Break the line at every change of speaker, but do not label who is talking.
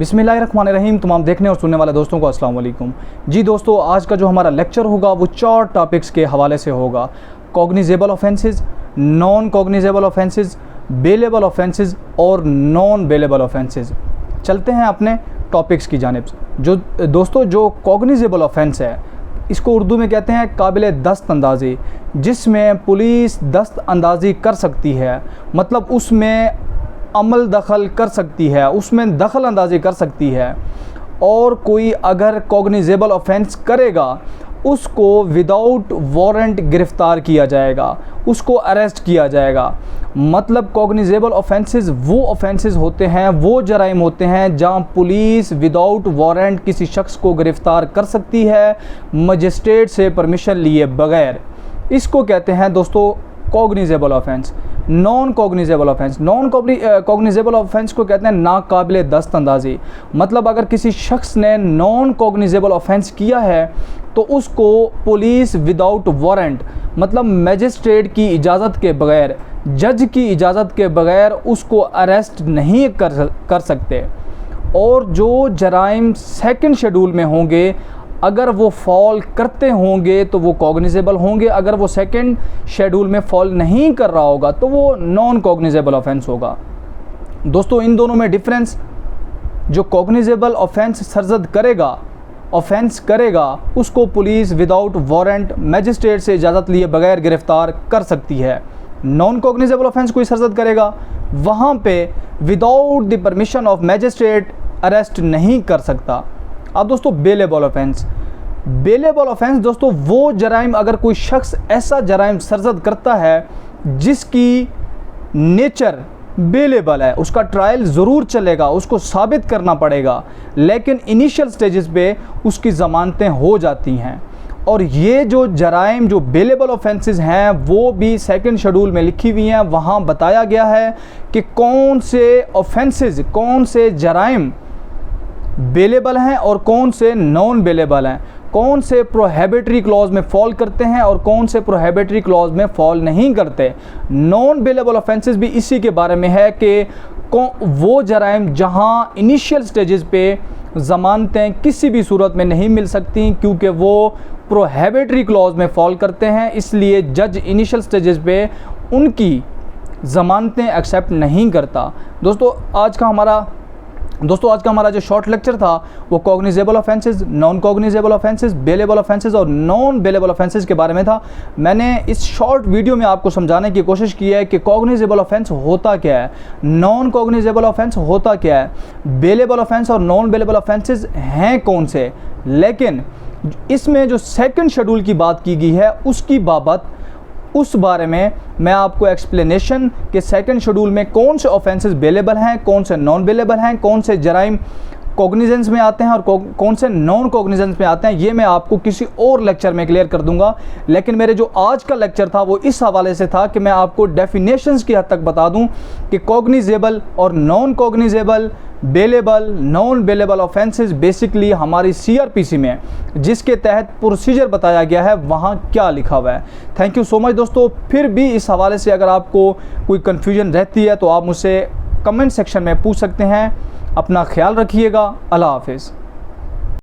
बिस्मिल्लाहिर्रहमानिर्रहीम। तमाम देखने और सुनने वाले दोस्तों को अस्सलाम वालेकुम। जी दोस्तों, आज का जो हमारा लेक्चर होगा वो 4 टॉपिक्स के हवाले से होगा। Cognizable offences, non cognizable offences, bailable offences और नॉन बेलेबल ऑफेंसेस। चलते हैं अपने टॉपिक्स की जानिब। जो दोस्तों जो कॉग्निजेबल ऑफेंस है इसको उर्दू में कहते हैं काबिल दस्त अंदाज़ी, जिसमें पुलिस दस्त अंदाज़ी कर सकती है, मतलब उसमें अमल दखल कर सकती है, उसमें दखल अंदाज़ी कर सकती है। और कोई अगर कॉग्निजेबल ऑफेंस करेगा उसको विदाउट वारंट गिरफ़्तार किया जाएगा, उसको अरेस्ट किया जाएगा। मतलब कॉग्निजेबल ऑफेंसेस वो ऑफेंसेस होते हैं, वो जराइम होते हैं जहां पुलिस विदाउट वारंट किसी शख्स को गिरफ़्तार कर सकती है मजिस्ट्रेट से परमिशन लिए बगैर। इसको कहते हैं दोस्तों cognizable offence. Non cognizable offence, non cognizable offence को कहते हैं नाकाबिले दस्त अंदाज़ी। मतलब अगर किसी शख्स ने नॉन कॉग्निजेबल ऑफेंस किया है तो उसको पुलिस विदाउट वारंट, मतलब मजिस्ट्रेट की इजाज़त के बगैर, जज की इजाज़त के बगैर उसको अरेस्ट नहीं कर सकते। और जो जराइम सेकंड शेड्यूल में होंगे अगर वो फॉल करते होंगे तो वो कॉग्निजेबल होंगे, अगर वो सेकंड शेड्यूल में फॉल नहीं कर रहा होगा तो वो नॉन कॉग्निजेबल ऑफेंस होगा। दोस्तों इन दोनों में डिफरेंस, जो कॉग्निजेबल ऑफेंस सरजद करेगा उसको पुलिस विदाउट वारंट मजिस्ट्रेट से इजाज़त लिए बगैर गिरफ़्तार कर सकती है। नॉन कॉग्निजेबल ऑफेंस कोई सरजद करेगा वहाँ पे without the permission of magistrate arrest नहीं कर सकता। अब दोस्तों बेलेबल ऑफेंस, बेलेबल ऑफेंस दोस्तों वो जराइम, अगर कोई शख्स ऐसा जराइम सरजद करता है जिसकी नेचर बेलेबल है, उसका ट्रायल ज़रूर चलेगा, उसको साबित करना पड़ेगा, लेकिन इनिशियल स्टेजेस पे उसकी ज़मानतें हो जाती हैं। और ये जो जराइम जो बेलेबल ऑफेंसेस हैं वो भी सेकंड शेड्यूल में लिखी हुई हैं। वहाँ बताया गया है कि कौन से ऑफेंसेस, कौन से जराइम बेलेबल हैं और कौन से नॉन बेलेबल हैं, कौन से प्रोहिबिटरी क्लॉज में फॉल करते हैं और कौन से प्रोहिबिटरी क्लॉज में फॉल नहीं करते। नॉन बेलेबल ऑफेंसेस भी इसी के बारे में है कि वो जराइम जहां इनिशियल स्टेजेस पे ज़मानतें किसी भी सूरत में नहीं मिल सकती क्योंकि वो प्रोहिबिटरी क्लॉज में फॉल करते हैं, इसलिए जज इनिशियल स्टेजेस पे उनकी ज़मानतें एक्सेप्ट नहीं करता। दोस्तों आज का हमारा जो शॉर्ट लेक्चर था वो cognizable offences, non cognizable offences, bailable offences और नॉन बेलेबल ऑफेंसेस के बारे में था। मैंने इस शॉर्ट वीडियो में आपको समझाने की कोशिश की है कि कॉग्निजेबल ऑफेंस होता क्या है, नॉन कॉग्निजेबल ऑफेंस होता क्या है, बेलेबल ऑफेंस और नॉन बेलेबल ऑफेंसेस हैं कौन से। लेकिन इसमें जो सेकंड शेड्यूल की बात की गई है उसकी बाबत, उस बारे में मैं आपको एक्सप्लेनेशन कि सेकंड शेड्यूल में कौन से ऑफेंसेस बेलेबल हैं, कौन से नॉन बेलेबल हैं, कौन से जराइम कॉग्निजेंस में आते हैं और कौन से नॉन कॉग्निजेंस में आते हैं, ये मैं आपको किसी और लेक्चर में क्लियर कर दूंगा। लेकिन मेरे जो आज का लेक्चर था वो इस हवाले से था कि मैं आपको डेफिनेशंस की हद तक बता दूं कि कॉग्निजेबल और non cognizable, bailable, non bailable offences basically हमारी CRPC में जिसके तहत प्रोसीजर बताया गया है वहाँ क्या लिखा हुआ है। थैंक यू सो मच दोस्तों। फिर भी इस हवाले से अगर आपको कोई कन्फ्यूजन रहती है तो आप मुझसे कमेंट सेक्शन में पूछ सकते हैं। अपना ख्याल रखिएगा। अल्लाह हाफिज़।